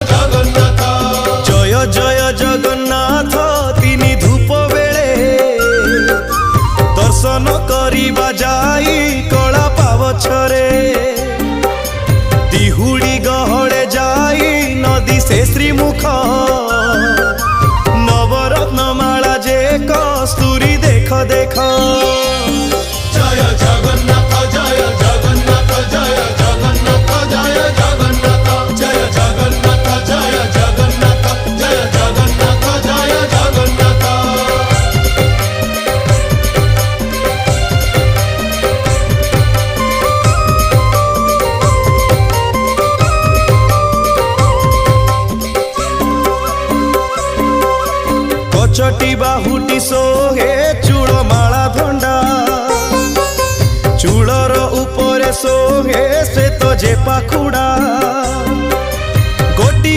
जगन्नाथ जय जय जगन्नाथ तिनी धूप बेले दर्शन करिबा जाई कला पावछरे तिहुड़ी गहड़े जाई नदी से श्रीमुख नवरत्न माला जे कस्तूरी देख देख जय जगन्नाथ जय जगन्नाथ जय जगन्नाथ जय जगन्नाथ जय जगन्नाथ जय जगन्नाथ जय जगन्नाथ जय जगन्नाथ कचटी बाहुटी सोहे चूड़ माला धंडा चूड़र ऊपर सोहे श्वेत जे पाखुड़ा